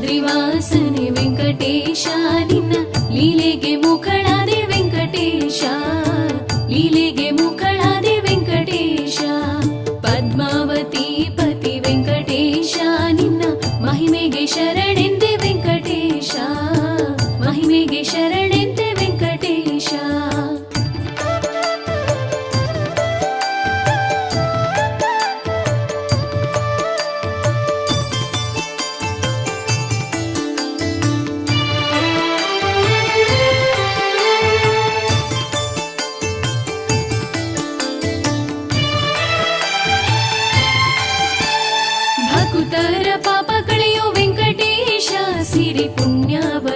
ಬದ್ರಿವಾಸನೆ ವೆಂಕಟೇಶ ನಿನ್ನ ಲೀಲೆಗೆ ಮುಖಳಾದೆ ವೆಂಕಟೇಶ, ಲೀಲೆಗೆ ಮುಖಳಾದೆ ವೆಂಕಟೇಶ. ಪದ್ಮಾವತಿ ಪತಿ ವೆಂಕಟೇಶ ನಿನ್ನ ಮಹಿಮೆಗೆ ಶರಣೆಂದೆ ವೆಂಕಟೇಶ, ಮಹಿಮೆಗೆ ಶರಣೆಂದೆ ವೆಂಕಟೇಶ. ಭಕ್ತರ ಪಾಪ ಕಳೆಯೋ ವೆಂಕಟೇಶ, ಸಿರಿ ಪುಣ್ಯವ